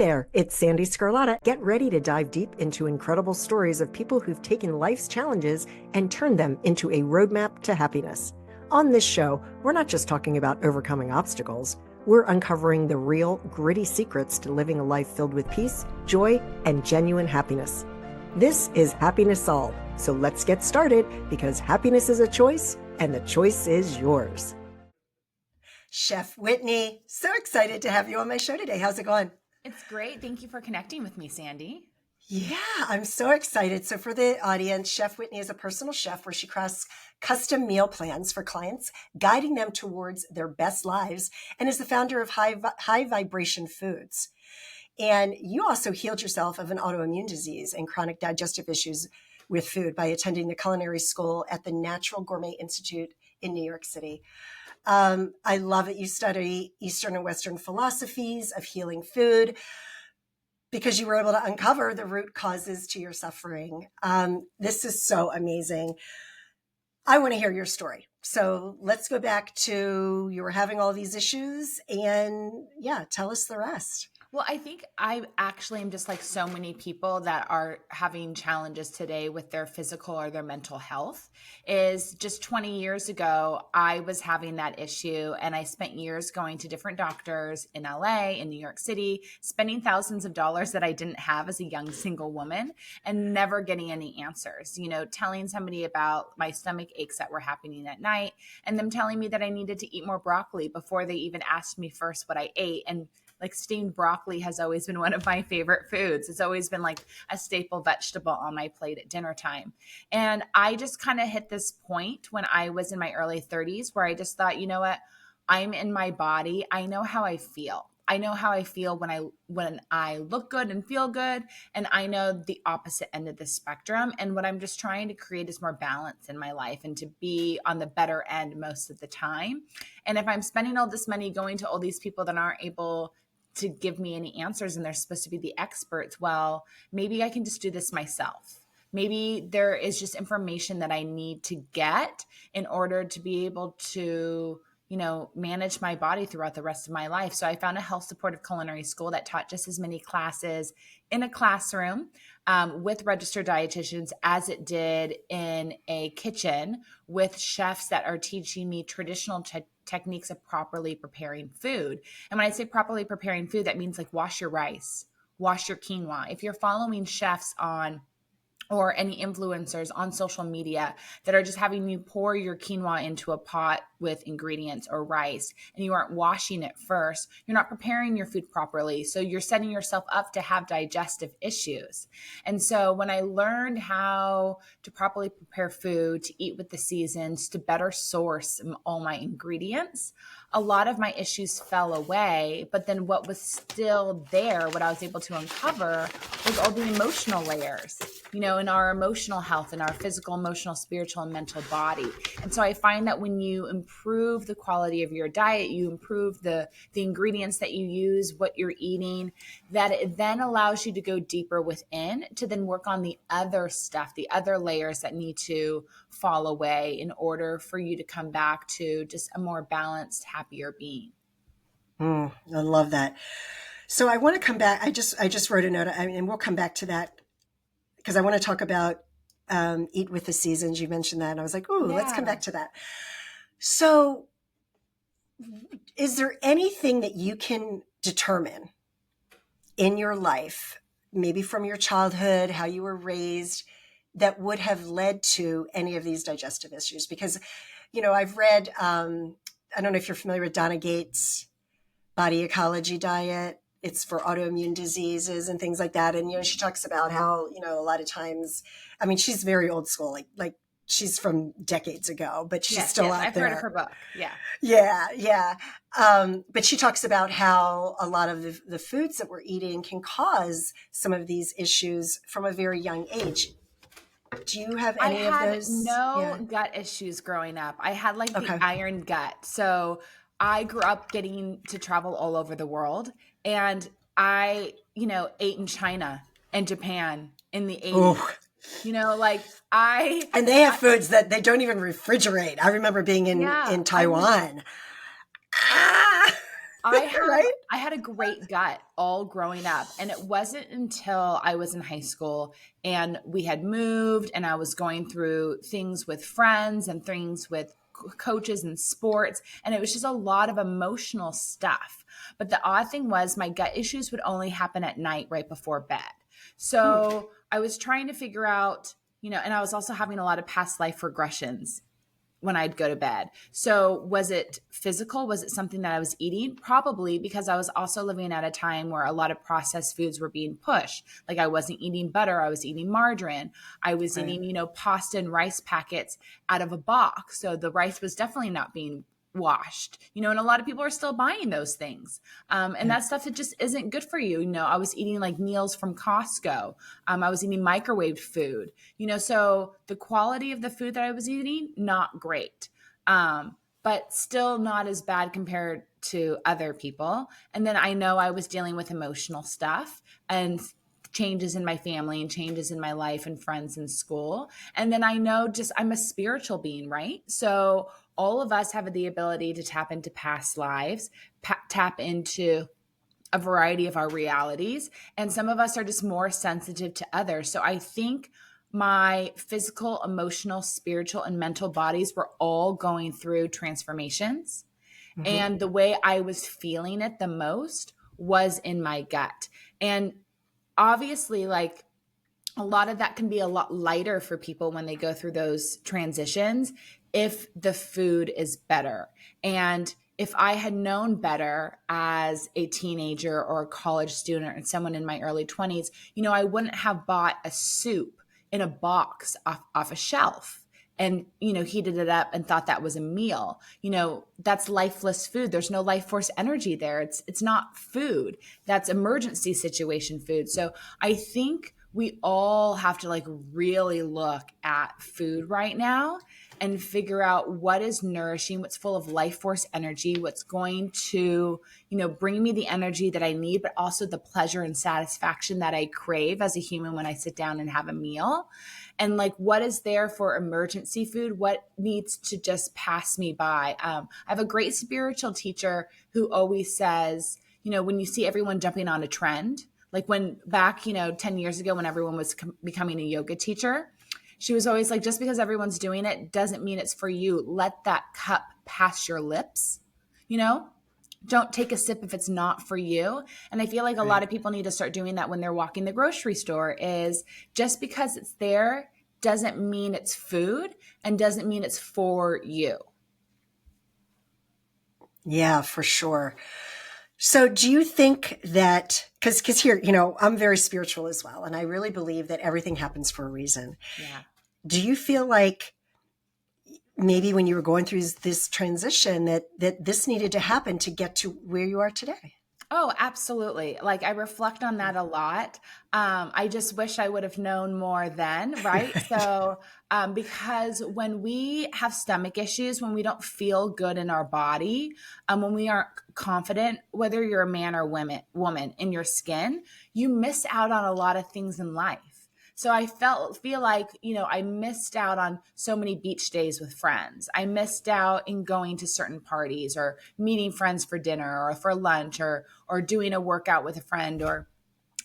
there, it's Sandee Sgarlata. Get ready to dive deep into incredible stories of people who've taken life's challenges and turned them into a roadmap to happiness. On this show, we're not just talking about overcoming obstacles. We're uncovering the real, gritty secrets to living a life filled with peace, joy, and genuine happiness. This is Happiness Solved. So let's get started, because happiness is a choice, and the choice is yours. Chef Whitney, so excited to have you on my show today. How's it going? It's great. Thank you for connecting with me, Sandee. Yeah, I'm so excited. So for the audience, Chef Whitney is a personal chef where she crafts custom meal plans for clients, guiding them towards their best lives, and is the founder of High Vibration Foods. And you also healed yourself of an autoimmune disease and chronic digestive issues with food by attending the Culinary School at the Natural Gourmet Institute in New York City. I love that you study Eastern and Western philosophies of healing food because you were able to uncover the root causes to your suffering. This is so amazing. I want to hear your story. So let's go back to you were having all these issues and tell us the rest. Well, I think I actually am just like so many people that are having challenges today with their physical or their mental health. Is just 20 years ago, I was having that issue, and I spent years going to different doctors in LA, in New York City, spending thousands of dollars that I didn't have as a young single woman and never getting any answers. You know, telling somebody about my stomach aches that were happening at night and them telling me that I needed to eat more broccoli before they even asked me first what I ate. And like steamed broccoli has always been one of my favorite foods. It's always been like a staple vegetable on my plate at dinner time. And I just kind of hit this point when I was in my early 30s where I just thought, you know what? I'm in my body. I know how I feel. I know how I feel when I look good and feel good. And I know the opposite end of the spectrum. And what I'm just trying to create is more balance in my life and to be on the better end most of the time. And if I'm spending all this money going to all these people that aren't able to give me any answers and they're supposed to be the experts, well, maybe I can just do this myself. Maybe there is just information that I need to get in order to be able to, manage my body throughout the rest of my life. So I found a health supportive culinary school that taught just as many classes in a classroom with registered dietitians as it did in a kitchen with chefs that are teaching me traditional techniques of properly preparing food. And when I say properly preparing food, that means like wash your rice, wash your quinoa. If you're following chefs or any influencers on social media that are just having you pour your quinoa into a pot with ingredients or rice and you aren't washing it first, you're not preparing your food properly. So you're setting yourself up to have digestive issues. And so when I learned how to properly prepare food, to eat with the seasons, to better source all my ingredients, a lot of my issues fell away. But then what was still there, what I was able to uncover, was all the emotional layers, in our emotional health, in our physical, emotional, spiritual, and mental body. And so I find that when you improve the quality of your diet, you improve the ingredients that you use, what you're eating, that it then allows you to go deeper within to then work on the other stuff, the other layers that need to fall away in order for you to come back to just a more balanced, happier being. I love that. So I want to come back. I just wrote a note, and we'll come back to that because I want to talk about eat with the seasons. You mentioned that, and I was like, let's come back to that. So is there anything that you can determine in your life, maybe from your childhood, how you were raised, that would have led to any of these digestive issues? Because, I've read, I don't know if you're familiar with Donna Gates' body ecology diet. It's for autoimmune diseases and things like that. And, she talks about how, a lot of times, she's very old school, like she's from decades ago, but she's still out I've there. I've heard of her book. Yeah. Yeah. But she talks about how a lot of the foods that we're eating can cause some of these issues from a very young age. Do you have any of those? I had no gut issues growing up. I had like the iron gut. So I grew up getting to travel all over the world. And I, ate in China and Japan in the 80s. Ooh. And they have foods that they don't even refrigerate. I remember being in Taiwan. right? I had a great gut all growing up, and it wasn't until I was in high school and we had moved and I was going through things with friends and things with coaches and sports, and it was just a lot of emotional stuff. But the odd thing was my gut issues would only happen at night right before bed. Hmm. So I was trying to figure out, and I was also having a lot of past life regressions when I'd go to bed. So was it physical? Was it something that I was eating? Probably, because I was also living at a time where a lot of processed foods were being pushed. Like I wasn't eating butter. I was eating margarine. I was Right. eating, pasta and rice packets out of a box. So the rice was definitely not being washed, and a lot of people are still buying those things. And Yeah. that stuff, it just isn't good for you. I was eating like meals from Costco. I was eating microwaved food, so the quality of the food that I was eating, not great. But still not as bad compared to other people. And then I know I was dealing with emotional stuff and changes in my family and changes in my life and friends in school. And then I know just I'm a spiritual being, right? So all of us have the ability to tap into past lives, tap into a variety of our realities. And some of us are just more sensitive to others. So I think my physical, emotional, spiritual, and mental bodies were all going through transformations. Hmm. And the way I was feeling it the most was in my gut. And obviously, like, a lot of that can be a lot lighter for people when they go through those transitions if the food is better. And if I had known better as a teenager or a college student or someone in my early 20s, I wouldn't have bought a soup in a box off a shelf and heated it up and thought that was a meal. That's lifeless food. There's no life force energy there. It's not food. That's emergency situation food. So I think we all have to like really look at food right now and figure out what is nourishing, what's full of life force energy, what's going to, bring me the energy that I need, but also the pleasure and satisfaction that I crave as a human when I sit down and have a meal. And like, what is there for emergency food? What needs to just pass me by? I have a great spiritual teacher who always says, when you see everyone jumping on a trend, like when back, 10 years ago when everyone was becoming a yoga teacher, she was always like, just because everyone's doing it doesn't mean it's for you. Let that cup pass your lips, you know? Don't take a sip if it's not for you. And I feel like a lot Right. of people need to start doing that when they're walking the grocery store is just because it's there doesn't mean it's food and doesn't mean it's for you. Yeah, for sure. So do you think that, because here, I'm very spiritual as well, and I really believe that everything happens for a reason. Yeah. Do you feel like maybe when you were going through this transition that this needed to happen to get to where you are today? Oh, absolutely. Like I reflect on that a lot. I just wish I would have known more then, right? Right. So, because when we have stomach issues, when we don't feel good in our body, when we aren't confident, whether you're a man or woman in your skin, you miss out on a lot of things in life. So I feel like, I missed out on so many beach days with friends. I missed out in going to certain parties or meeting friends for dinner or for lunch or doing a workout with a friend or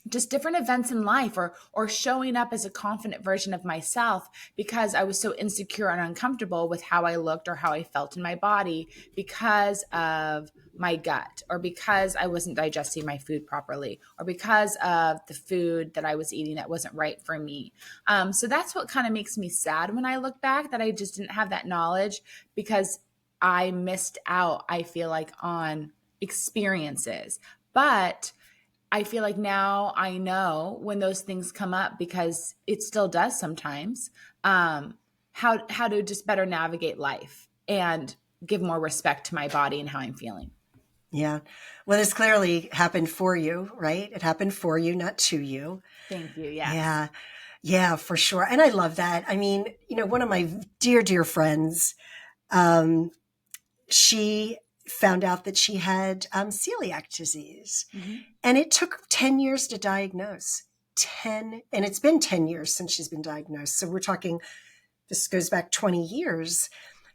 just different events in life or showing up as a confident version of myself because I was so insecure and uncomfortable with how I looked or how I felt in my body because of my gut or because I wasn't digesting my food properly or because of the food that I was eating that wasn't right for me. So that's what kind of makes me sad when I look back that I just didn't have that knowledge because I missed out, I feel like, on experiences. But I feel like now I know when those things come up because it still does sometimes, how to just better navigate life and give more respect to my body and how I'm feeling. Yeah. Well, this clearly happened for you, right? It happened for you, not to you. Thank you. Yes. Yeah. Yeah, for sure. And I love that. I mean, one of my dear, dear friends, um, she found out that she had celiac disease. Mm-hmm. And it took 10 years to diagnose. 10, and it's been 10 years since she's been diagnosed. So we're talking, this goes back 20 years.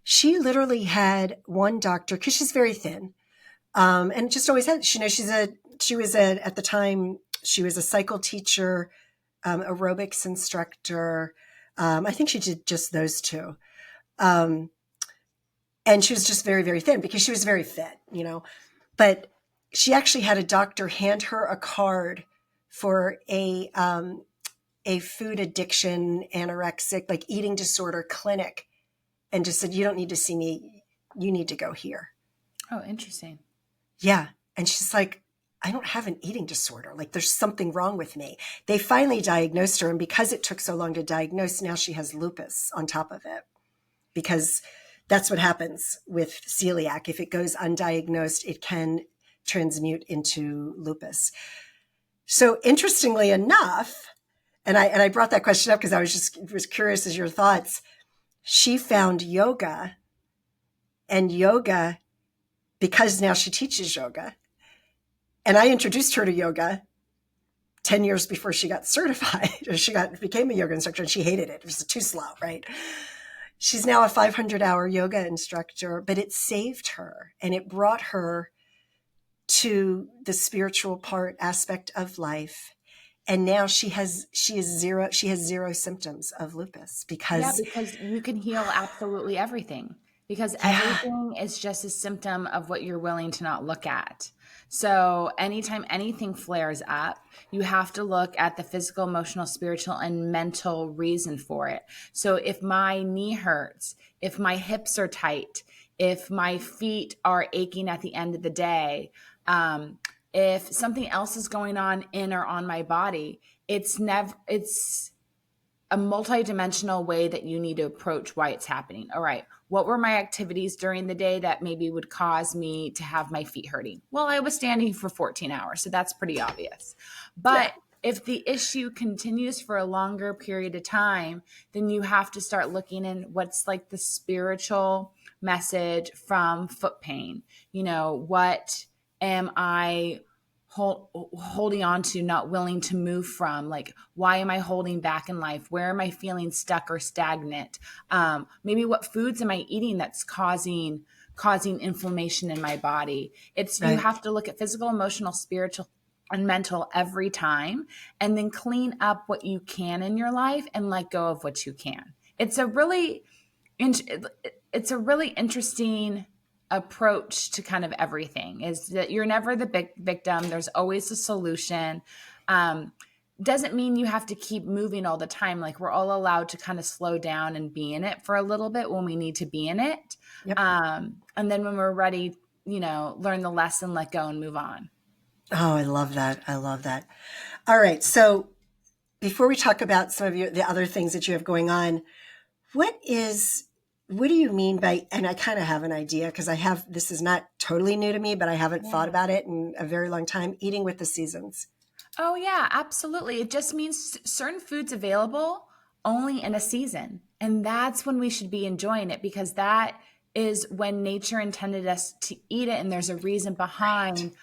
She literally had one doctor, because she's very thin. And just always had, she was at the time, she was a cycle teacher, aerobics instructor. I think she did just those two. Um, and she was just very, very thin because she was very fit, but she actually had a doctor hand her a card for a food addiction, anorexic, like eating disorder clinic, and just said, "You don't need to see me. You need to go here." Oh, interesting. Yeah. And she's like, "I don't have an eating disorder. Like there's something wrong with me." They finally diagnosed her. And because it took so long to diagnose, now she has lupus on top of it, because that's what happens with celiac. If it goes undiagnosed, it can transmute into lupus. So interestingly enough, and I brought that question up because I was curious as your thoughts. She found yoga, and yoga, because now she teaches yoga. And I introduced her to yoga 10 years before she got certified, or became a yoga instructor, and she hated it. It was too slow, right? She's now a 500-hour yoga instructor, but it saved her, and it brought her to the spiritual aspect of life. And now she has zero symptoms of lupus Yeah, because because you can heal absolutely everything, because yeah, everything is just a symptom of what you're willing to not look at. So anytime anything flares up, you have to look at the physical, emotional, spiritual, and mental reason for it. So if my knee hurts, if my hips are tight, if my feet are aching at the end of the day, if something else is going on in or on my body, it's a multidimensional way that you need to approach why it's happening. All right, what were my activities during the day that maybe would cause me to have my feet hurting? Well, I was standing for 14 hours, so that's pretty obvious. yeah, But if the issue continues for a longer period of time, then you have to start looking in what's like the spiritual message from foot pain. What am I holding on to, not willing to move from? Like, why am I holding back in life? Where am I feeling stuck or stagnant? Maybe what foods am I eating that's causing inflammation in my body? You right. have to look at physical, emotional, spiritual, and mental every time, and then clean up what you can in your life and let go of what you can. It's a really interesting approach to kind of everything, is that you're never the big victim. There's always a solution. Doesn't mean you have to keep moving all the time. Like, we're all allowed to kind of slow down and be in it for a little bit when we need to be in it. Yep. And then when we're ready, learn the lesson, let go, and move on. Oh, I love that. I love that. All right. So before we talk about some of the other things that you have going on, what do you mean by, and I kind of have an idea because this is not totally new to me, but I haven't thought Yeah. about it in a very long time, eating with the seasons. Oh, yeah, absolutely. It just means certain foods available only in a season. And that's when we should be enjoying it, because that is when nature intended us to eat it. And there's a reason Right. behind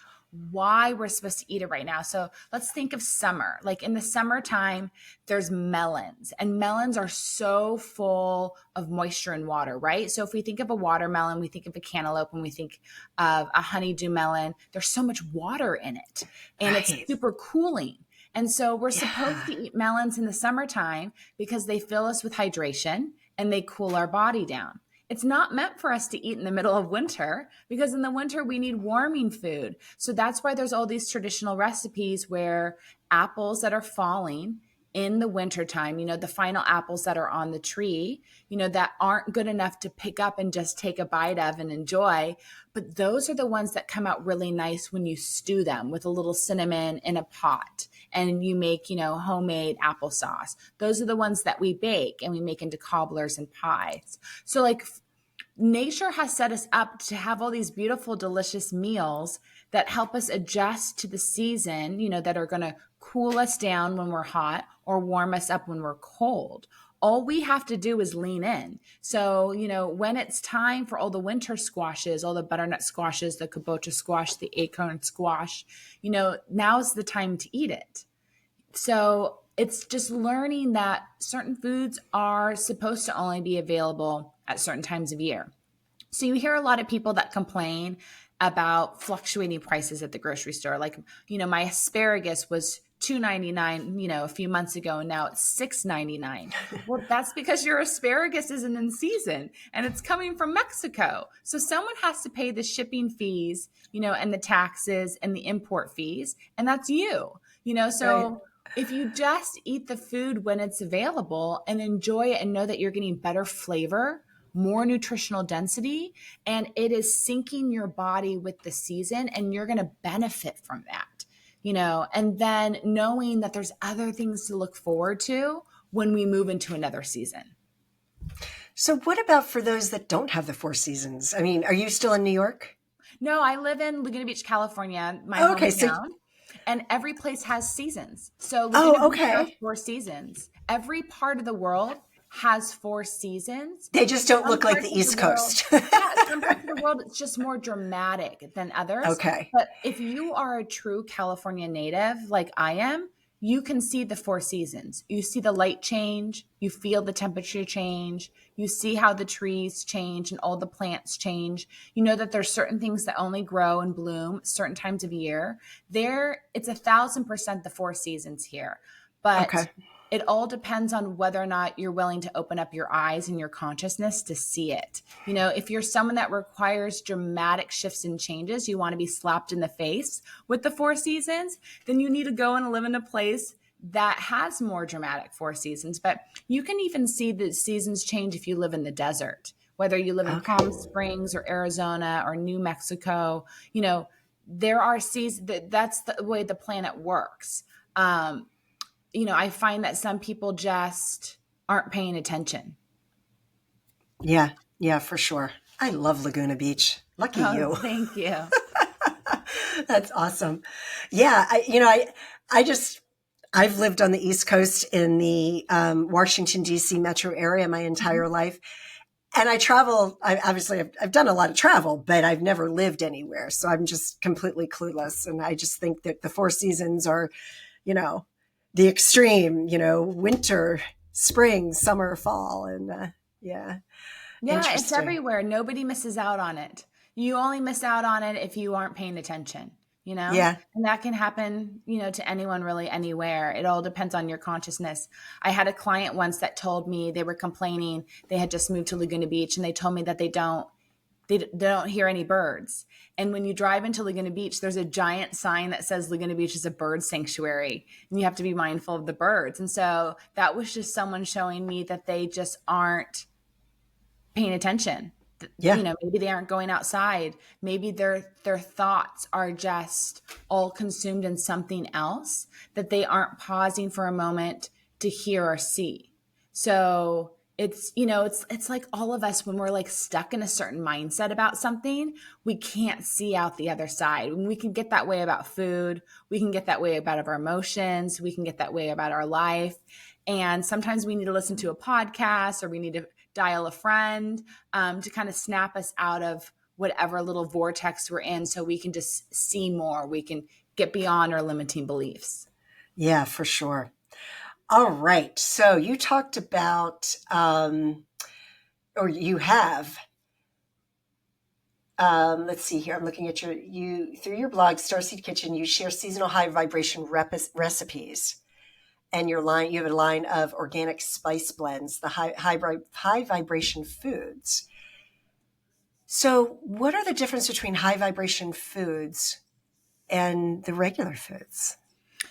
why we're supposed to eat it right now. So let's think of summer. Like, in the summertime, there's melons, and melons are so full of moisture and water, right? So if we think of a watermelon, we think of a cantaloupe, and we think of a honeydew melon, there's so much water in it, and it's Right. super cooling. And so we're supposed Yeah. to eat melons in the summertime because they fill us with hydration and they cool our body down. It's not meant for us to eat in the middle of winter, because in the winter we need warming food. So that's why there's all these traditional recipes where apples that are falling in the wintertime, the final apples that are on the tree, that aren't good enough to pick up and just take a bite of and enjoy. But those are the ones that come out really nice when you stew them with a little cinnamon in a pot and you make, homemade applesauce. Those are the ones that we bake and we make into cobblers and pies. So, like, nature has set us up to have all these beautiful, delicious meals that help us adjust to the season, that are going to cool us down when we're hot or warm us up when we're cold. All we have to do is lean in. So, when it's time for all the winter squashes, all the butternut squashes, the kabocha squash, the acorn squash, now's the time to eat it. So it's just learning that certain foods are supposed to only be available at certain times of year. So you hear a lot of people that complain about fluctuating prices at the grocery store. Like, my asparagus was $2.99, a few months ago, and now it's $6.99. Well, that's because your asparagus isn't in season and it's coming from Mexico. So someone has to pay the shipping fees, and the taxes and the import fees, and that's you. So Right. if you just eat the food when it's available and enjoy it and know that you're getting better flavor, more nutritional density, and it is syncing your body with the season, and you're going to benefit from that, and then knowing that there's other things to look forward to when we move into another season. So what about for those that don't have the four seasons? I mean, are you still in New York? No, I live in Laguna Beach, California, my Okay. So, hometown, and every place has seasons. So Laguna oh, Beach has okay. 4 seasons. Every part of the world has 4 seasons. They just don't Some look like parts the of East the world, Coast. yeah, some parts of the world, it's just more dramatic than others. Okay. But if you are a true California native, like I am, you can see the 4 seasons. You see the light change, you feel the temperature change, you see how the trees change and all the plants change. You know that there's certain things that only grow and bloom certain times of year. It's 1,000% the 4 seasons here. But Okay. it all depends on whether or not you're willing to open up your eyes and your consciousness to see it. If you're someone that requires dramatic shifts and changes, you want to be slapped in the face with the 4 seasons, then you need to go and live in a place that has more dramatic 4 seasons. But you can even see the seasons change if you live in the desert, whether you live in Okay. Palm Springs or Arizona or New Mexico. There are seasons. That's the way the planet works. I find that some people just aren't paying attention. Yeah. Yeah, for sure. I love Laguna Beach. Lucky Oh, you. thank you. That's awesome. Yeah. I've lived on the East Coast in the Washington, D.C. metro area my entire life. And I travel. I've done a lot of travel, but I've never lived anywhere. So I'm just completely clueless. And I just think that the four seasons are, you know, the extreme, winter, spring, summer, fall. And yeah, Yeah, it's interesting. everywhere. Nobody misses out on it. You only miss out on it if you aren't paying attention, Yeah. And that can happen, to anyone really anywhere. It all depends on your consciousness. I had a client once that told me they were complaining. They had just moved to Laguna Beach and they told me that they don't hear any birds. And when you drive into Laguna Beach, there's a giant sign that says Laguna Beach is a bird sanctuary and you have to be mindful of the birds. And so that was just someone showing me that they just aren't paying attention. Yeah. Maybe they aren't going outside. Maybe their thoughts are just all consumed in something else that they aren't pausing for a moment to hear or see. So it's like all of us when we're like stuck in a certain mindset about something, we can't see out the other side. We can get that way about food. We can get that way about our emotions. We can get that way about our life. And sometimes we need to listen to a podcast or we need to dial a friend to kind of snap us out of whatever little vortex we're in so we can just see more. We can get beyond our limiting beliefs. Yeah, for sure. All right. So you talked about, or you have, let's see here. I'm looking at through your blog, Starseed Kitchen, you share seasonal high vibration recipes. And you have a line of organic spice blends, the high vibration foods. So what are the difference between high vibration foods and the regular foods?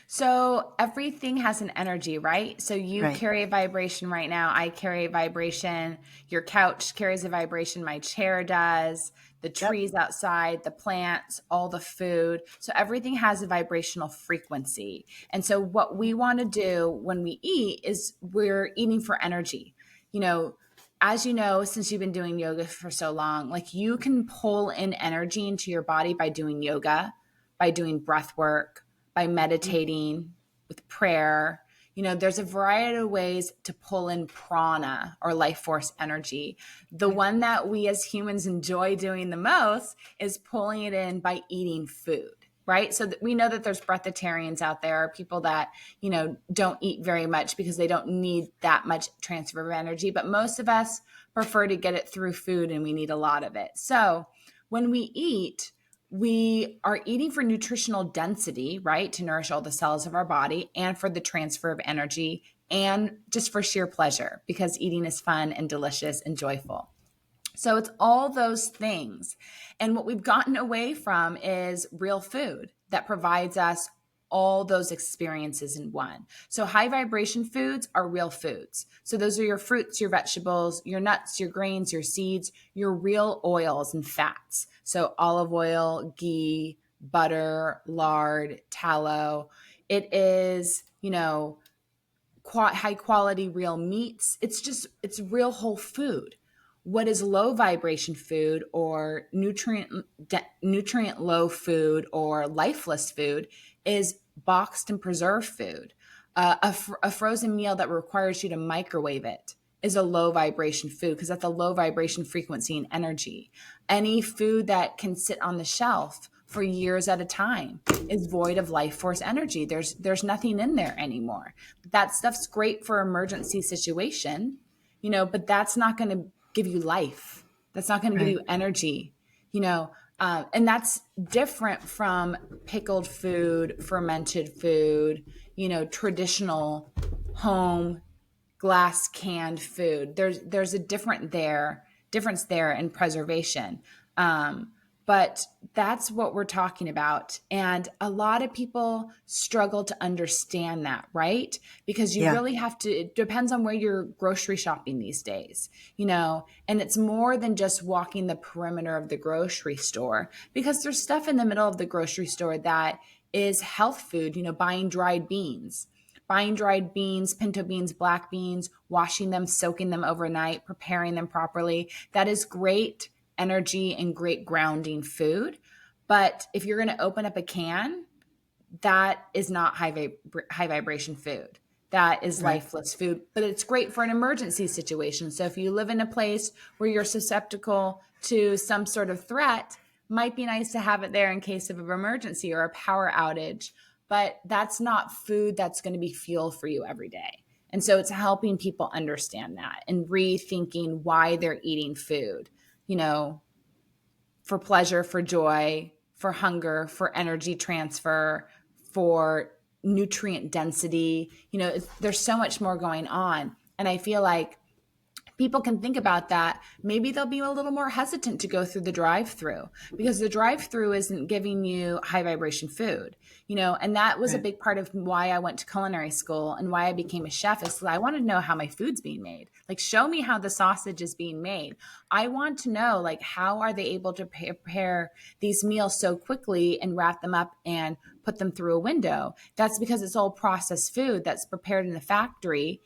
So everything has an energy, right? So you Right. carry a vibration right now. I carry a vibration. Your couch carries a vibration. My chair does. The Yep. trees outside, the plants, all the food. So everything has a vibrational frequency. And so what we want to do when we eat is we're eating for energy. As you know, since you've been doing yoga for so long, like you can pull in energy into your body by doing yoga, by doing breath work, by meditating, with prayer. There's a variety of ways to pull in prana or life force energy. The one that we as humans enjoy doing the most is pulling it in by eating food, right? So we know that there's breatharians out there, people that, don't eat very much because they don't need that much transfer of energy. But most of us prefer to get it through food and we need a lot of it. So when we eat, we are eating for nutritional density, right? To nourish all the cells of our body and for the transfer of energy and just for sheer pleasure because eating is fun and delicious and joyful. So it's all those things. And what we've gotten away from is real food that provides us all those experiences in one. So high vibration foods are real foods. So those are your fruits, your vegetables, your nuts, your grains, your seeds, your real oils and fats. So olive oil, ghee, butter, lard, tallow. It is, high quality real meats. It's real whole food. What is low vibration food or nutrient low food or lifeless food is boxed and preserved food. A frozen meal that requires you to microwave it is a low vibration food because that's a low vibration frequency and energy. Any food that can sit on the shelf for years at a time is void of life force energy. There's nothing in there anymore. That stuff's great for emergency situation, but that's not going to give you life. That's not going to give you energy, and that's different from pickled food, fermented food, traditional home glass canned food. There's a difference there in preservation. But that's what we're talking about. And a lot of people struggle to understand that, right? Because you really have to, it depends on where you're grocery shopping these days, and it's more than just walking the perimeter of the grocery store because there's stuff in the middle of the grocery store that is health food, buying dried beans. Buying dried beans, pinto beans, black beans, washing them, soaking them overnight, preparing them properly. That is great energy and great grounding food. But if you're going to open up a can, that is not high vibration food. That is lifeless food, but it's great for an emergency situation. So if you live in a place where you're susceptible to some sort of threat, might be nice to have it there in case of an emergency or a power outage. But that's not food that's going to be fuel for you every day. And so it's helping people understand that and rethinking why they're eating food, for pleasure, for joy, for hunger, for energy transfer, for nutrient density. There's so much more going on. And I feel like people can think about that. Maybe they'll be a little more hesitant to go through the drive-through because the drive-through isn't giving you high vibration food, and that was a big part of why I went to culinary school and why I became a chef is I wanted to know how my food's being made. Like, show me how the sausage is being made. I want to know, like, how are they able to prepare these meals so quickly and wrap them up and put them through a window? That's because it's all processed food that's prepared in the factory,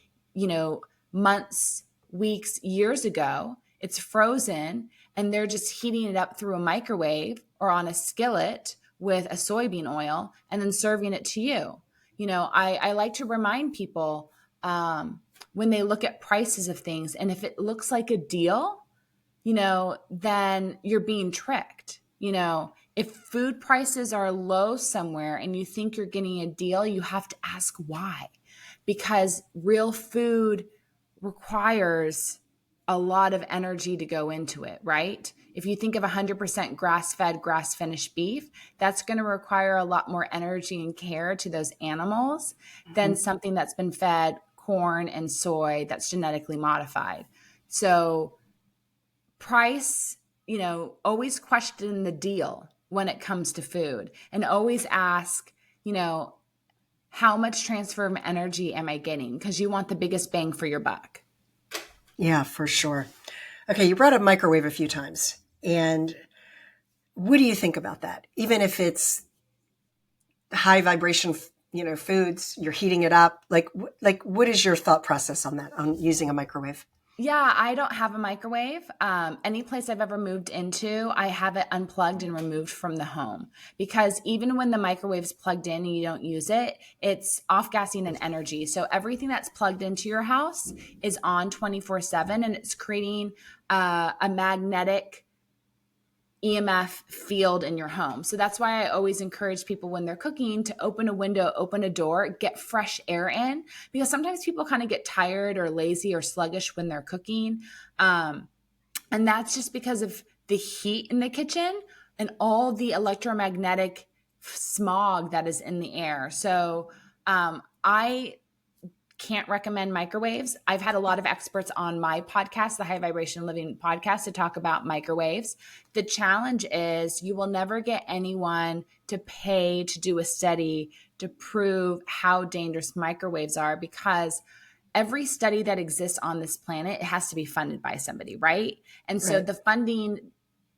months, weeks, years ago. It's frozen and they're just heating it up through a microwave or on a skillet with a soybean oil and then serving it to you. I like to remind people when they look at prices of things, and if it looks like a deal, then you're being tricked. If food prices are low somewhere and you think you're getting a deal, you have to ask why, because real food requires a lot of energy to go into it, right? If you think of 100% grass-fed, grass-finished beef, that's going to require a lot more energy and care to those animals than something that's been fed corn and soy that's genetically modified. So price, always question the deal when it comes to food and always ask, how much transfer of energy am I getting? Because you want the biggest bang for your buck. Yeah, for sure. Okay, you brought up microwave a few times. And what do you think about that? Even if it's high vibration, foods, you're heating it up. Like what is your thought process on that, on using a microwave? Yeah, I don't have a microwave. Any place I've ever moved into, I have it unplugged and removed from the home because even when the microwave's plugged in and you don't use it, it's off-gassing an energy. So everything that's plugged into your house is on 24/7 and it's creating a magnetic EMF field in your home. So that's why I always encourage people when they're cooking to open a window, open a door, get fresh air in, because sometimes people kind of get tired or lazy or sluggish when they're cooking. And that's just because of the heat in the kitchen. and all the electromagnetic smog that is in the air. So I can't recommend microwaves. I've had a lot of experts on my podcast, the High Vibration Living podcast, to talk about microwaves. The challenge is you will never get anyone to pay to do a study to prove how dangerous microwaves are, because every study that exists on this planet, it has to be funded by somebody, right? And so the funding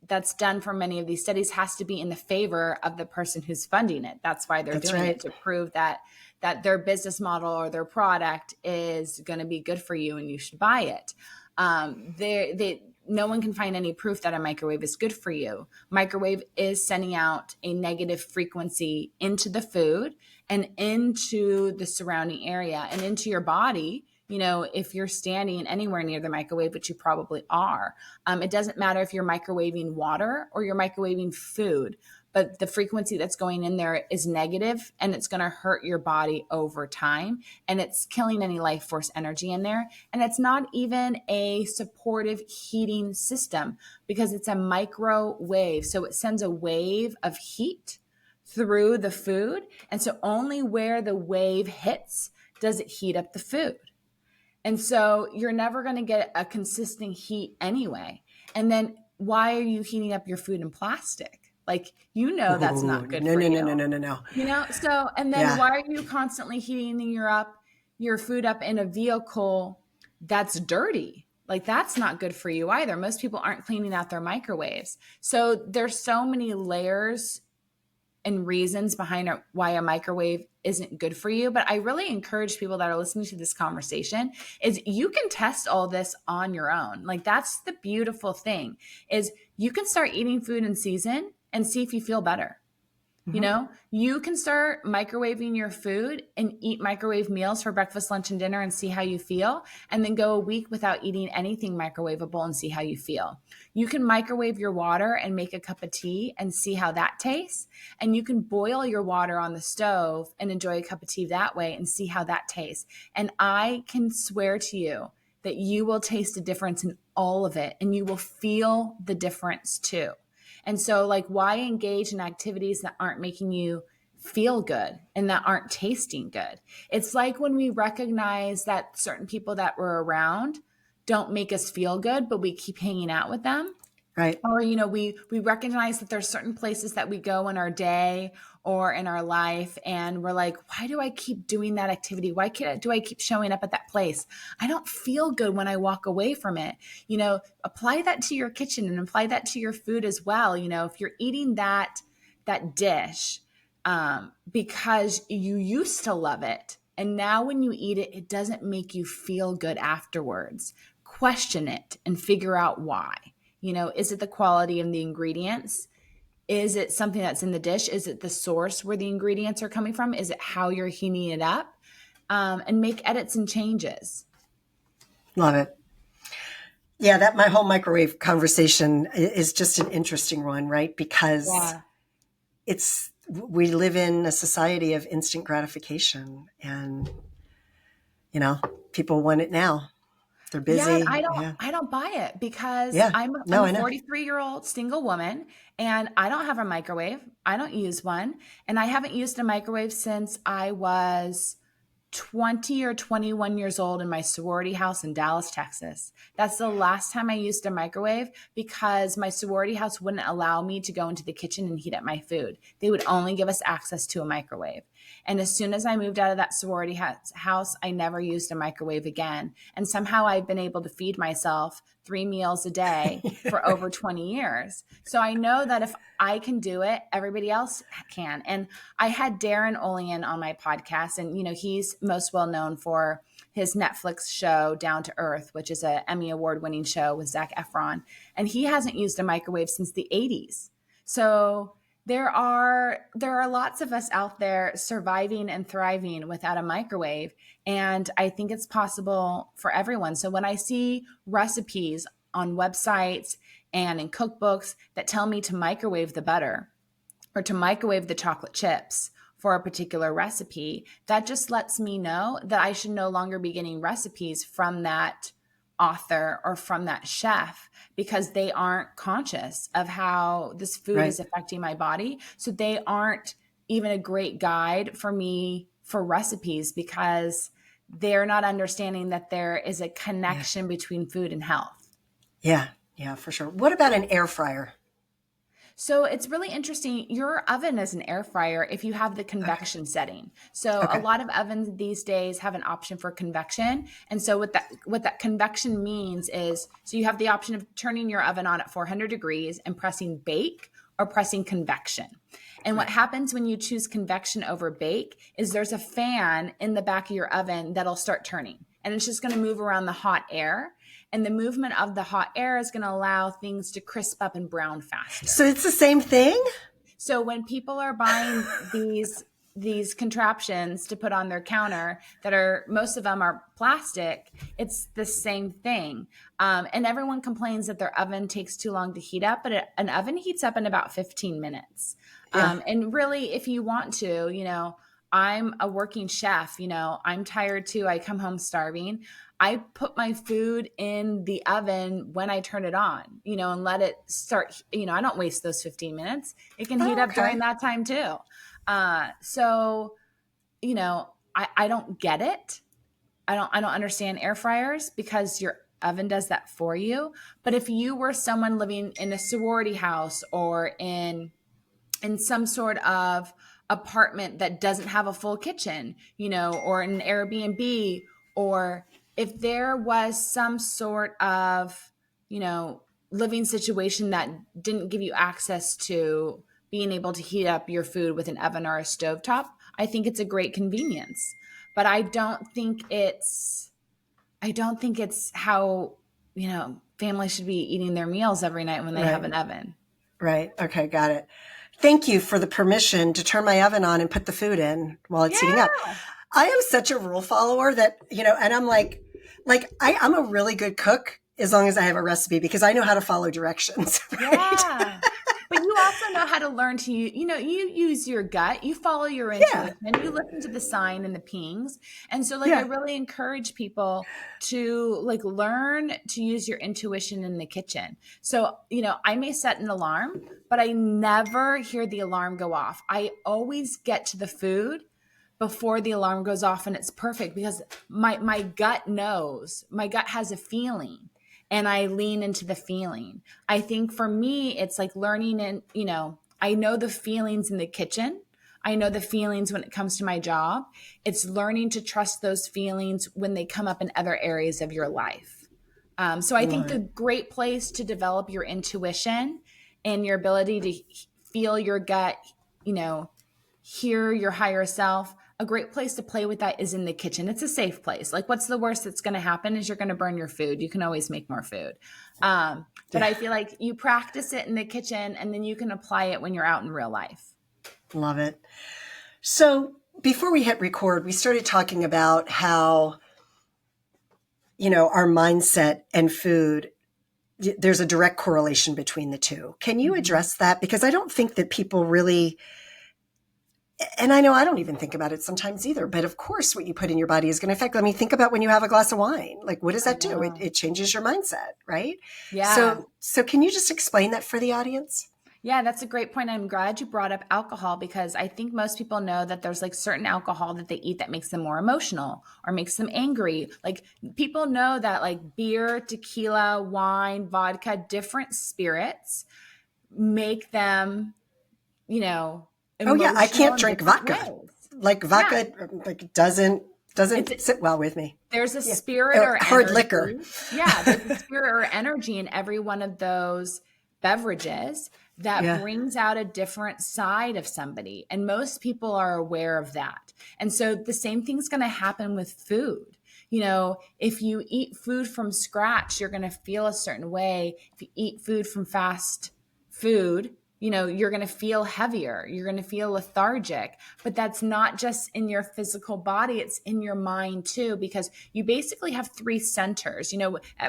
that's done for many of these studies has to be in the favor of the person who's funding it. That's why they're doing it, to prove that their business model or their product is going to be good for you and you should buy it. No one can find any proof that a microwave is good for you. Microwave is sending out a negative frequency into the food and into the surrounding area and into your body. You know, if you're standing anywhere near the microwave, which you probably are, it doesn't matter if you're microwaving water or you're microwaving food, but the frequency that's going in there is negative, and it's going to hurt your body over time, and it's killing any life force energy in there. And it's not even a supportive heating system because it's a microwave. So it sends a wave of heat through the food. And so only where the wave hits does it heat up the food. And so you're never going to get a consistent heat anyway. And then why are you heating up your food in plastic? Like, you know, that's not good for you. No. You know, so, and then why are you constantly heating your food up in a vehicle that's dirty? Like, that's not good for you either. Most people aren't cleaning out their microwaves. So there's so many layers and reasons behind why a microwave isn't good for you. But I really encourage people that are listening to this conversation is you can test all this on your own. Like, that's the beautiful thing, is you can start eating food in season and see if you feel better. You know, you can start microwaving your food and eat microwave meals for breakfast, lunch, and dinner and see how you feel. And then go a week without eating anything microwavable and see how you feel. You can microwave your water and make a cup of tea and see how that tastes. And you can boil your water on the stove and enjoy a cup of tea that way and see how that tastes. And I can swear to you that you will taste a difference in all of it, and you will feel the difference too. And so, like, why engage in activities that aren't making you feel good and that aren't tasting good? It's like when we recognize that certain people that we're around don't make us feel good, but we keep hanging out with them. Right. Or, you know, we recognize that there's certain places that we go in our day or in our life, and we're like, why do I keep doing that activity? Why do I keep showing up at that place? I don't feel good when I walk away from it. You know, apply that to your kitchen and apply that to your food as well. You know, if you're eating that dish because you used to love it, and now when you eat it, it doesn't make you feel good afterwards, question it and figure out why. You know, is it the quality of the ingredients? Is it something that's in the dish? Is it the source where the ingredients are coming from? Is it how you're heating it up? And make edits and changes. Love it. Yeah, my whole microwave conversation is just an interesting one, right? Because we live in a society of instant gratification, and, you know, people want it now. They're busy. Yeah, I don't buy it because I'm a 43-year-old single woman, and I don't have a microwave. I don't use one. And I haven't used a microwave since I was 20 or 21 years old in my sorority house in Dallas, Texas. That's the last time I used a microwave, because my sorority house wouldn't allow me to go into the kitchen and heat up my food. They would only give us access to a microwave. And as soon as I moved out of that sorority house, I never used a microwave again. And somehow I've been able to feed myself 3 meals a day for over 20 years. So I know that if I can do it, everybody else can. And I had Darren Olean on my podcast, and, you know, he's most well known for his Netflix show Down to Earth, which is an Emmy award-winning show with Zac Efron. And he hasn't used a microwave since the 80s. So there are lots of us out there surviving and thriving without a microwave. And I think it's possible for everyone. So when I see recipes on websites and in cookbooks that tell me to microwave the butter or to microwave the chocolate chips for a particular recipe, that just lets me know that I should no longer be getting recipes from that author or from that chef, because they aren't conscious of how this food is affecting my body. So they aren't even a great guide for me for recipes, because they're not understanding that there is a connection between food and health. Yeah. Yeah, for sure. What about an air fryer? So it's really interesting. Your oven is an air fryer if you have the convection setting. So a lot of ovens these days have an option for convection. And so what that convection means is, so you have the option of turning your oven on at 400 degrees and pressing bake, or pressing convection. And what happens when you choose convection over bake is there's a fan in the back of your oven that'll start turning, and it's just going to move around the hot air. And the movement of the hot air is going to allow things to crisp up and brown faster. So it's the same thing? So when people are buying these contraptions to put on their counter that are, most of them are plastic, it's the same thing. And everyone complains that their oven takes too long to heat up, but an oven heats up in about 15 minutes. And really, if you want to, I'm a working chef, I'm tired too. I come home starving. I put my food in the oven when I turn it on, and let it start. I don't waste those 15 minutes. It can heat up during that time too. So, I don't get it. I don't understand air fryers, because your oven does that for you. But if you were someone living in a sorority house, or in some sort of apartment that doesn't have a full kitchen, or an Airbnb, or if there was some sort of, living situation that didn't give you access to being able to heat up your food with an oven or a stovetop, I think it's a great convenience. But I don't think it's how, families should be eating their meals every night when they have an oven. Right. Okay. Got it. Thank you for the permission to turn my oven on and put the food in while it's heating up. I am such a rule follower that, and I'm I'm a really good cook as long as I have a recipe, because I know how to follow directions. Right? Yeah. But you also know how to learn to, you use your gut, you follow your intuition, you listen to the sign and the pings. And so I really encourage people to learn to use your intuition in the kitchen. So, I may set an alarm, but I never hear the alarm go off. I always get to the food before the alarm goes off, and it's perfect because my gut knows, my gut has a feeling. And I lean into the feeling. I think for me, it's learning, and, I know the feelings in the kitchen. I know the feelings when it comes to my job. It's learning to trust those feelings when they come up in other areas of your life. So I think the great place to develop your intuition and your ability to feel your gut, hear your higher self, a great place to play with that is in the kitchen. It's a safe place. What's the worst that's going to happen is you're going to burn your food. You can always make more food. But I feel like you practice it in the kitchen, and then you can apply it when you're out in real life. Love it. So before we hit record, we started talking about how, our mindset and food, there's a direct correlation between the two. Can you address that? Because I don't think that people really, and I know I don't even think about it sometimes either, but of course what you put in your body is going to affect. Think about when you have a glass of wine. What does that do? It changes your mindset, right? Yeah. So can you just explain that for the audience? Yeah, that's a great point. I'm glad you brought up alcohol, because I think most people know that there's certain alcohol that they eat that makes them more emotional or makes them angry. People know that beer, tequila, wine, vodka, different spirits make them, Oh yeah, I can't drink vodka. Vodka doesn't sit well with me. There's a spirit or hard energy. Liquor. Yeah, there's a spirit or energy in every one of those beverages that brings out a different side of somebody. And most people are aware of that. And so the same thing's going to happen with food. If you eat food from scratch, you're going to feel a certain way. If you eat food from fast food, you're going to feel heavier. You're going to feel lethargic. But that's not just in your physical body. It's in your mind too, because you basically have three centers.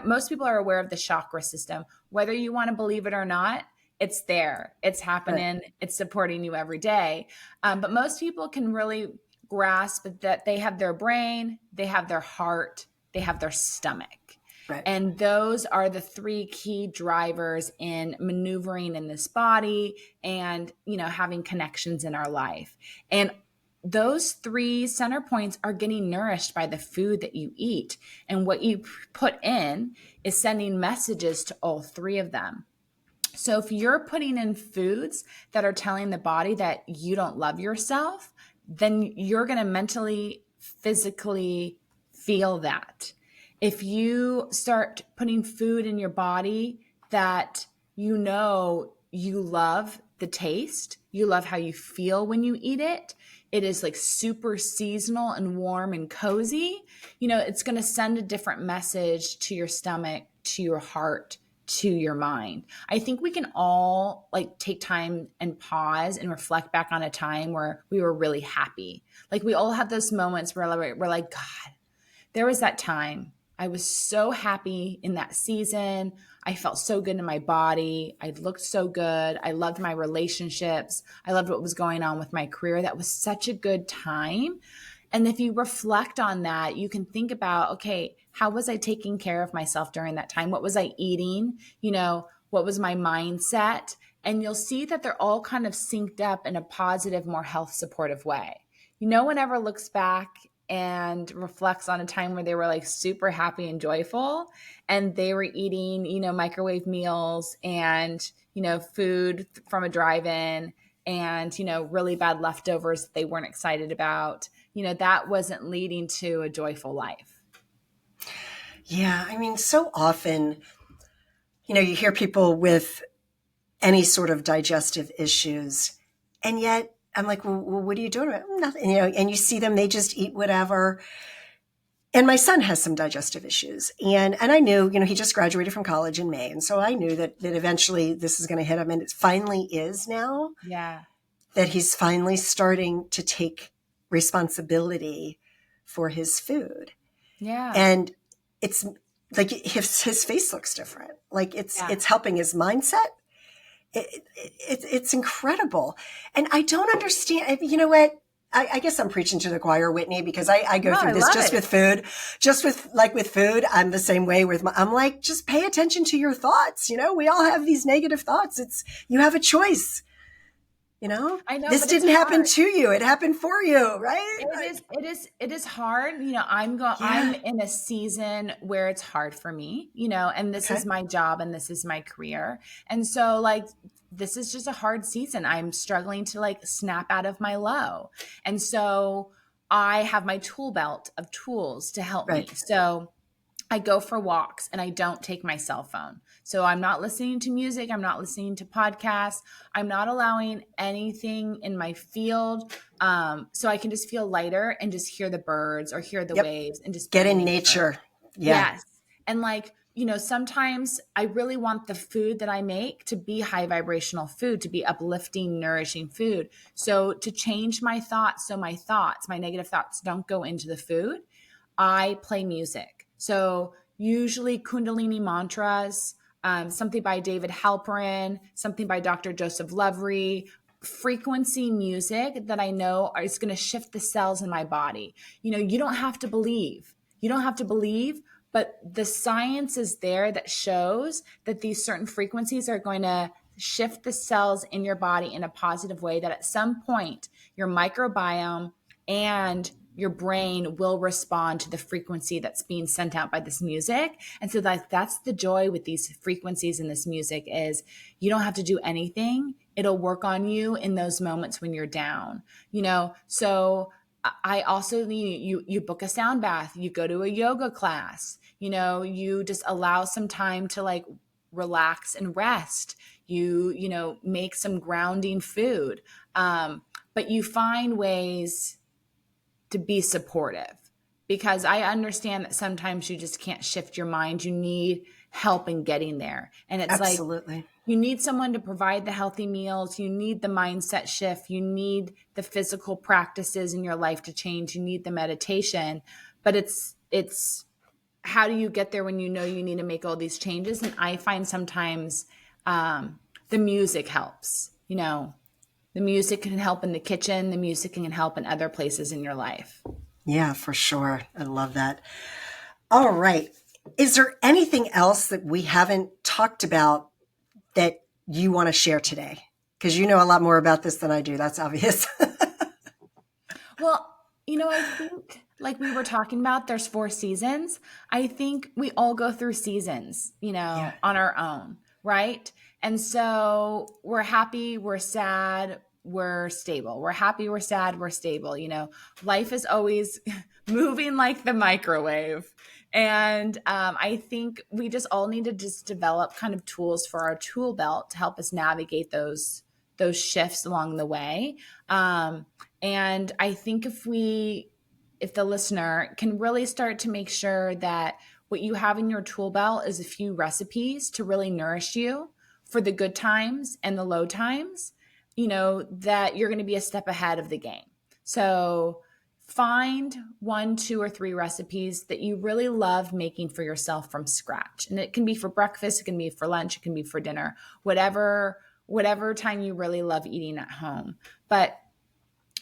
Most people are aware of the chakra system. Whether you want to believe it or not, it's there. It's happening. Right. It's supporting you every day. But most people can really grasp that they have their brain, they have their heart, they have their stomach. Right. And those are the three key drivers in maneuvering in this body and, having connections in our life. And those three center points are getting nourished by the food that you eat. And what you put in is sending messages to all three of them. So if you're putting in foods that are telling the body that you don't love yourself, then you're going to mentally, physically feel that. If you start putting food in your body that you love the taste, you love how you feel when you eat it, it is like super seasonal and warm and cozy, it's going to send a different message to your stomach, to your heart, to your mind. I think we can all take time and pause and reflect back on a time where we were really happy. We all have those moments where we're like, God, there was that time. I was so happy in that season. I felt so good in my body. I looked so good. I loved my relationships. I loved what was going on with my career. That was such a good time. And if you reflect on that, you can think about, okay, how was I taking care of myself during that time? What was I eating? What was my mindset? And you'll see that they're all kind of synced up in a positive, more health supportive way. No one ever looks back and reflects on a time where they were super happy and joyful and they were eating, microwave meals and, food from a drive-in and, really bad leftovers that they weren't excited about. That wasn't leading to a joyful life. Yeah. I mean, so often, you hear people with any sort of digestive issues, and yet I'm like, well, what are you doing? Nothing, and you see them, they just eat whatever. And my son has some digestive issues. And I knew, he just graduated from college in May. And so I knew that eventually this is going to hit him. And it finally is now. Yeah. That he's finally starting to take responsibility for his food. Yeah. And it's like his face looks different. It's helping his mindset. It's incredible. And I don't understand. You know what? I guess I'm preaching to the choir, Whitney, because I go through this just with food. Just with food, I'm the same way I'm like, just pay attention to your thoughts. We all have these negative thoughts. You have a choice. I know this didn't happen to you. It happened for you, right? It is hard. I'm in a season where it's hard for me, and this is my job and this is my career. And so this is just a hard season. I'm struggling to snap out of my low. And so I have my tool belt of tools to help me. So I go for walks and I don't take my cell phone. So I'm not listening to music. I'm not listening to podcasts. I'm not allowing anything in my field. So I can just feel lighter and just hear the birds or hear the waves and just get in nature. Yeah. Yes. And sometimes I really want the food that I make to be high vibrational food, to be uplifting, nourishing food. So to change my thoughts, so my negative thoughts don't go into the food, I play music. So usually Kundalini mantras, something by David Halperin, something by Dr. Joseph Lovery, frequency music that I know is going to shift the cells in my body. You don't have to believe. But the science is there that shows that these certain frequencies are going to shift the cells in your body in a positive way, that at some point your microbiome and your brain will respond to the frequency that's being sent out by this music. And so that's the joy with these frequencies in this music is you don't have to do anything. It'll work on you in those moments when you're down, So I also, you book a sound bath, you go to a yoga class, you just allow some time to relax and rest. You make some grounding food. But you find ways to be supportive, because I understand that sometimes you just can't shift your mind. You need help in getting there. And it's Absolutely. You need someone to provide the healthy meals. You need the mindset shift. You need the physical practices in your life to change. You need the meditation, but it's how do you get there when you know you need to make all these changes? And I find sometimes the music helps, The music can help in the kitchen. The music can help in other places in your life. Yeah, for sure. I love that. All right. Is there anything else that we haven't talked about that you want to share today? Because you know a lot more about this than I do. That's obvious. Well, I think like we were talking about, there's 4 seasons. I think we all go through seasons, Yeah. on our own, right? And so we're happy, we're sad, we're stable. We're happy, we're sad, we're stable. Life is always moving like the microwave. And I think we just all need to just develop kind of tools for our tool belt to help us navigate those shifts along the way. And I think if the listener can really start to make sure that what you have in your tool belt is a few recipes to really nourish you for the good times and the low times, that you're going to be a step ahead of the game. So find 1, 2, or 3 recipes that you really love making for yourself from scratch. And it can be for breakfast, it can be for lunch, it can be for dinner, whatever time you really love eating at home. But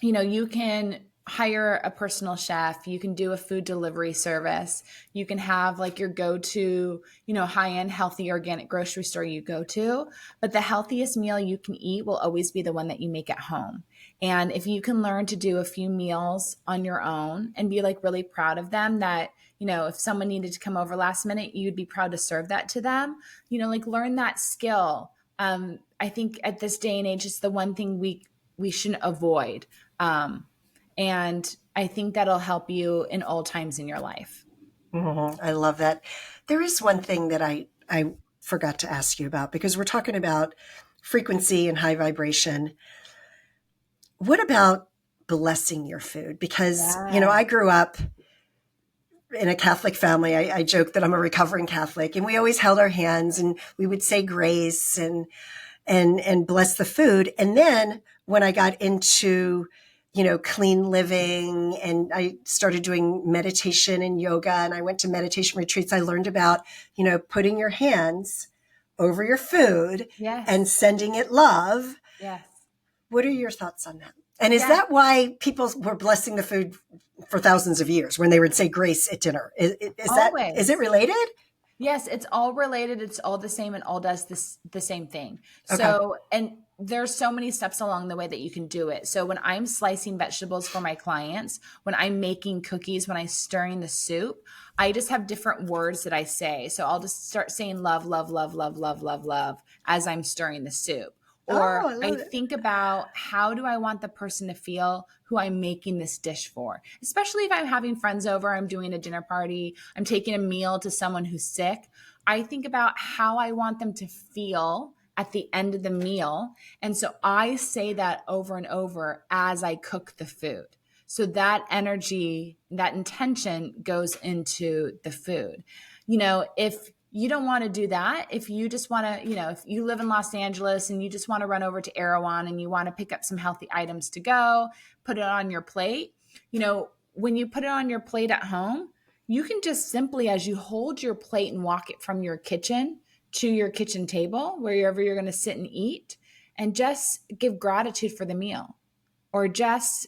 you can hire a personal chef, you can do a food delivery service, you can have like your go-to, high-end healthy organic grocery store you go to, but the healthiest meal you can eat will always be the one that you make at home. And if you can learn to do a few meals on your own and be like really proud of them, that if someone needed to come over last minute, you'd be proud to serve that to them, like learn that skill. I think at this day and age, it's the one thing we shouldn't avoid. And I think that'll help you in all times in your life. I love that. There is one thing that I forgot to ask you about, because we're talking about frequency and high vibration. What about blessing your food? Because, Yeah. I grew up in a Catholic family. I joke that I'm a recovering Catholic, and we always held our hands and we would say grace and bless the food. And then when I got into, clean living, and I started doing meditation and yoga, and I went to meditation retreats, I learned about, putting your hands over your food and Yes. sending it love. Yes. What are your thoughts on that? And is Yeah. that why people were blessing the food for thousands of years when they would say grace at dinner? Is it Always. related? Yes, it's all related. It's all the same. It all does the same thing. Okay. So, and there's so many steps along the way that you can do it. So when I'm slicing vegetables for my clients, when I'm making cookies, when I'm stirring the soup, I just have different words that I say. So I'll just start saying love, love, love, love, love, love, love as I'm stirring the soup. Oh, Or I I love it. think about, how do I want the person to feel who I'm making this dish for? Especially if I'm having friends over, I'm doing a dinner party, I'm taking a meal to someone who's sick. I think about how I want them to feel at the end of the meal. And so I say that over and over as I cook the food. So that energy, that intention goes into the food. If you don't want to do that, if you just want to, if you live in Los Angeles and you just want to run over to Erewhon and you want to pick up some healthy items to go, put it on your plate, when you put it on your plate at home, you can just simply, as you hold your plate and walk it from your kitchen to your kitchen table, wherever you're going to sit and eat, and just give gratitude for the meal, or just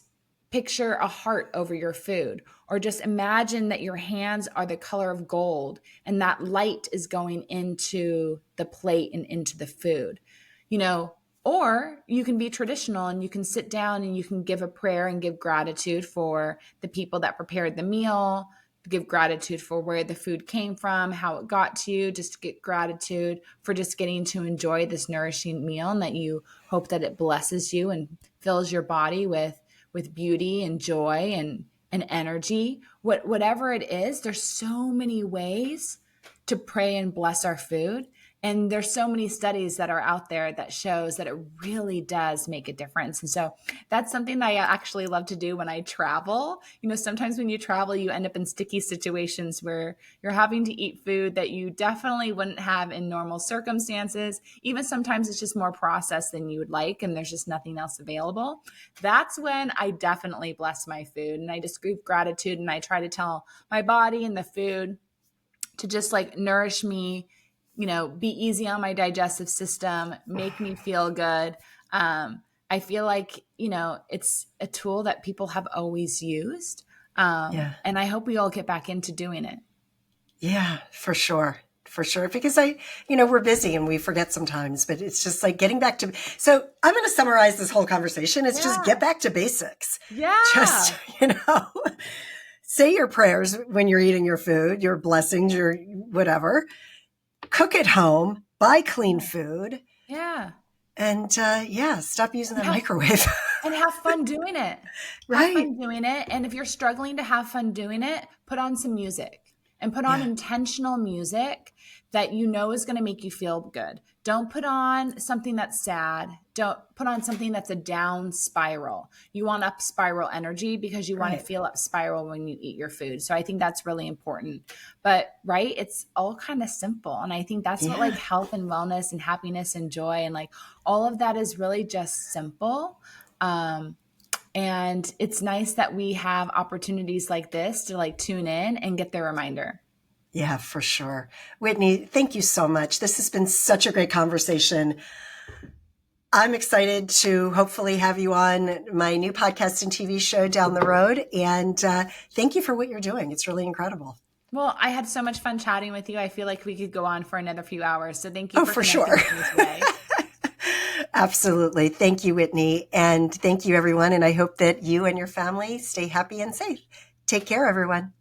picture a heart over your food, or just imagine that your hands are the color of gold and that light is going into the plate and into the food. Or you can be traditional and you can sit down and you can give a prayer and give gratitude for the people that prepared the meal, give gratitude for where the food came from, how it got to you, just get gratitude for just getting to enjoy this nourishing meal, and that you hope that it blesses you and fills your body with beauty and joy and energy. Whatever it is, there's so many ways to pray and bless our food. And there's so many studies that are out there that shows that it really does make a difference. And so that's something that I actually love to do when I travel. Sometimes when you travel, you end up in sticky situations where you're having to eat food that you definitely wouldn't have in normal circumstances. Even sometimes it's just more processed than you would like, and there's just nothing else available. That's when I definitely bless my food, and I just give gratitude, and I try to tell my body and the food to just like nourish me, be easy on my digestive system, make me feel good. I feel like, it's a tool that people have always used. Yeah. And I hope we all get back into doing it. Yeah, for sure. For sure. Because we're busy and we forget sometimes, but it's just like getting back to, so I'm going to summarize this whole conversation. It's just get back to basics. Yeah. Just, say your prayers when you're eating your food, your blessings, your whatever, cook at home, buy clean food. Yeah. And stop using that microwave. And have fun doing it. Right. Have fun doing it. And if you're struggling to have fun doing it, put on some music and put on intentional music that you know is going to make you feel good. Don't put on something that's sad. Don't put on something that's a down spiral. You want up spiral energy because you want to feel up spiral when you eat your food. So I think that's really important. But it's all kind of simple. And I think that's what like health and wellness and happiness and joy and like all of that is really just simple. And it's nice that we have opportunities like this to like tune in and get the reminder. Yeah, for sure. Whitney, thank you so much. This has been such a great conversation. I'm excited to hopefully have you on my new podcast and TV show down the road. And thank you for what you're doing. It's really incredible. Well, I had so much fun chatting with you. I feel like we could go on for another few hours. So thank you for connecting sure. with me today. Absolutely. Thank you, Whitney. And thank you, everyone. And I hope that you and your family stay happy and safe. Take care, everyone.